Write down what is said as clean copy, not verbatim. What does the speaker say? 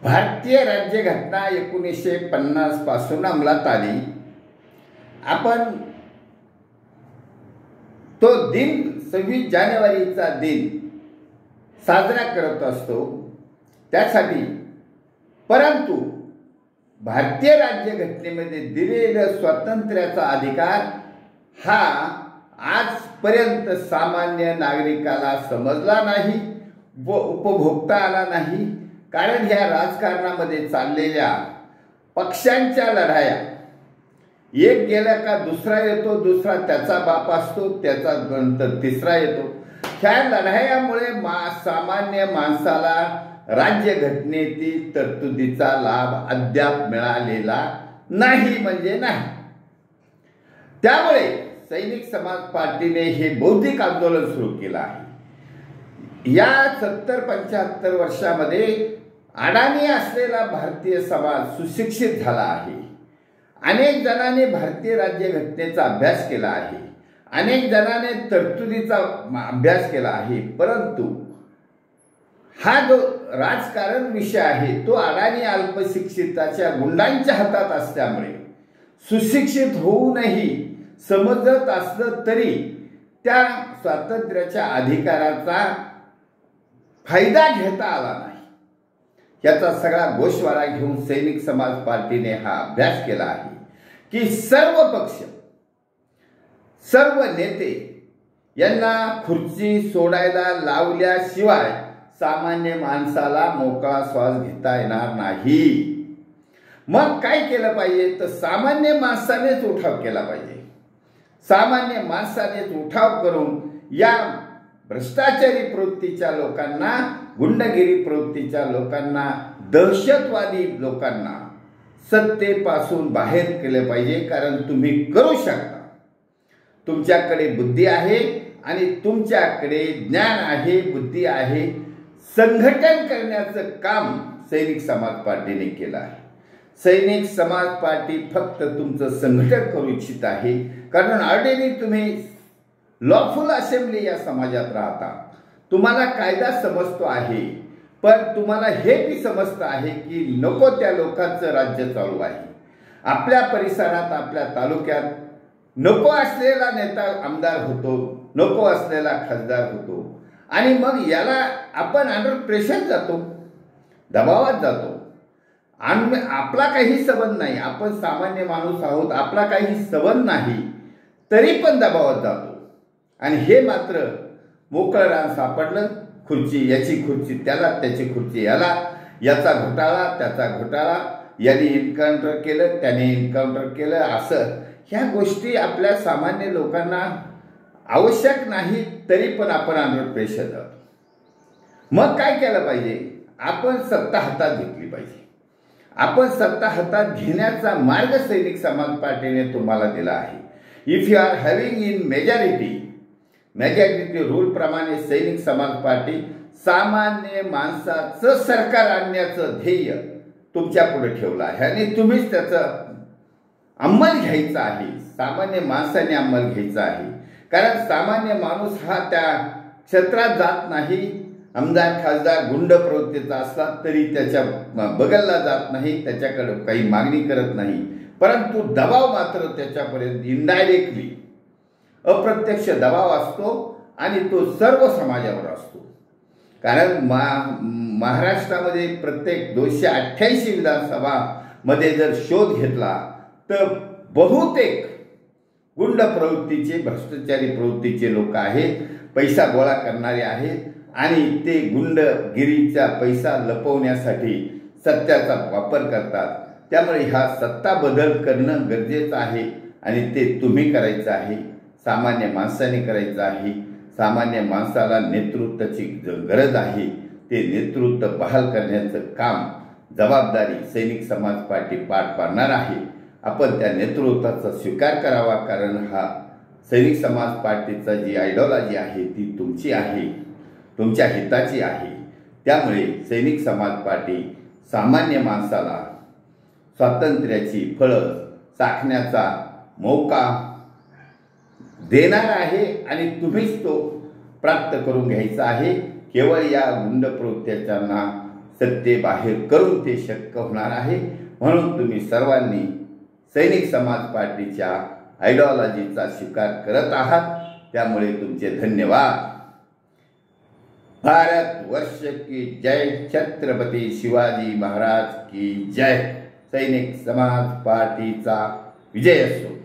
भारतीय राज्यघटना 1950 पासून अंमलात आली। आपण तो दिन 26 जानेवारीचा दिन साजरा करत असतो त्यासाठी, परंतु भारतीय राज्यघटनेमध्ये दिलेलं स्वातंत्र्याचा अधिकार हा आजपर्यंत सामान्य नागरिकाला समजला नाही व उपभोगता आला नाही। कारण ह्या राजकारणामध्ये चाललेल्या पक्षांच्या लढाया, एक गेला का दुसरा येतो, दुसरा त्याचा बाप असतो, त्याचा नंतर तिसरा येतो। ह्या लढायामुळे सामान्य माणसाला राज्यघटनेतील तरतुदीचा लाभ अद्याप मिळालेला नाही म्हणजे नाही। त्यामुळे सैनिक समाज पार्टीने हे बौद्धिक आंदोलन सुरू केलं आहे। या 70-75 वर्षामध्ये अडाणी असलेला भारतीय समाज सुशिक्षित झाला आहे। अनेक जणांनी भारतीय राज्यघटनेचा अभ्यास केला आहे, अनेक जणांनी तरतुदीचा अभ्यास केला आहे, परंतु हा जो राजकारण विषय आहे तो अडाणी अल्पशिक्षिताच्या गुंडांच्या हातात असल्यामुळे सुशिक्षित होऊनही समजत असलं तरी त्या स्वातंत्र्याच्या अधिकाराचा फायदा घेता आला नाही। याचा सगळा गोषवारा घेऊन सैनिक समाज पार्टीने हा अभ्यास केला आहे की सर्व पक्ष, सर्व नेते यांना खुर्ची सोडायला लावल्याशिवाय सामान्य माणसाला मोकळा श्वास घेता येणार नाही। मग काय केलं पाहिजे तर सामान्य माणसानेच उठाव केला पाहिजे। सामान्य माणसानेच उठाव करून या भ्रष्टाचारी प्रवृत्तीच्या लोकांना, गुंडगिरी प्रवृत्तीच्या लोकांना, दहशतवादी लोकांना सत्तेपासून बाहेर केले पाहिजे। कारण तुम्ही करू शकता, तुमच्याकडे बुद्धी आहे आणि तुमच्याकडे ज्ञान आहे, बुद्धी आहे। संघटन करण्याचं काम सैनिक समाज पार्टीने केलं आहे। सैनिक समाज पार्टी फक्त तुमचं संघटन करू इच्छित आहे, कारण ऑलरेडी तुम्ही लॉफुल असेंब्ली या समाजात राहता, तुम्हाला कायदा समजतो आहे, पण तुम्हाला हे बी समजतं आहे की नको त्या लोकांचं राज्य चालू आहे। आपल्या परिसरात, आपल्या तालुक्यात नको असलेला नेता आमदार होतो, नको असलेला खासदार होतो आणि मग याला आपण अंडर प्रेशर जातो, दबावात जातो। आणि आपला काही संबंध नाही, आपण सामान्य माणूस आहोत, आपला काही संबंध नाही, तरी पण दबावात जातो। आणि हे मात्र मोकळं रान सापडलं, खुर्ची याची खुर्ची त्याला, त्याची खुर्ची याला, याचा घोटाळा त्याचा घोटाळा, याने एन्काउंटर केलं त्याने एन्काउंटर केलं, असं ह्या गोष्टी आपल्या सामान्य लोकांना आवश्यक नाही, तरी पण आपण अंडर प्रेशर जातो। मग काय केलं पाहिजे? आपण सत्ता हातात घेतली पाहिजे। आपण सत्ता हातात घेण्याचा मार्ग सैनिक समाज पार्टीने तुम्हाला दिला आहे। If you are having in majority rule प्रमाणे सैनिक समाज पार्टी सामान्य माणसाचं सरकार आणण्याचं ध्येय तुमच्या पुढे ठेवलं आहे आणि तुम्हीच त्याचं अंमल घ्यायचा आहे। सामान्य माणसाने अंमल घ्यायचा आहे, कारण सामान्य माणूस हा त्या क्षेत्रात जात नाही। आमदार खासदार गुंड प्रवृत्तीचा असला तरी त्याच्या बगलला जात नाही, त्याच्याकडे काही मागणी करत नाही, परंतु दबाव मात्र त्याच्यापर्यंत इनडायरेक्टली अप्रत्यक्ष दबाव असतो आणि तो सर्व समाजावर असतो। कारण महाराष्ट्रामध्ये प्रत्येक 288 विधानसभा मध्ये जर शोध घेतला तर बहुतेक गुंड प्रवृत्तीचे, भ्रष्टाचारी प्रवृत्तीचे लोक आहेत, पैसा गोळा करणारे आहेत आणि ते गुंडगिरीचा पैसा लपवण्यासाठी सत्याचा वापर करतात। त्यामुळे हा सत्ता बदल करणं गरजेचं आहे आणि ते तुम्ही करायचं आहे, सामान्य माणसाने करायचं आहे। सामान्य माणसाला नेतृत्वाची गरज आहे, ते नेतृत्व बहाल करण्याचं काम, जबाबदारी सैनिक समाज पार्टी पार पाडणार आहे। आपण त्या नेतृत्वाचा स्वीकार करावा, कारण हा सैनिक समाज पार्टीचा जी आयडिओलॉजी आहे ती तुमची आहे, तुमच्या हिताची आहे। त्यामुळे सैनिक समाज पार्टी सामान्य माणसाला स्वातंत्र्याची फळं चाखण्याचा मौका देणार आहे आणि तुम्हीच तो प्राप्त करून घ्यायचा आहे। केवळ या गुंड प्रवृत्त्यांना सत्ते बाहेर करून ते शक्य होणार आहे. म्हणून तुम्ही सर्वांनी सैनिक समाज पार्टीच्या आयडिओलॉजीचा स्वीकार करत आहात, त्यामुळे तुमचे धन्यवाद. भारत वर्ष की जय. छत्रपती शिवाजी महाराज की जय. सैनिक समाज पार्टीचा विजय असो.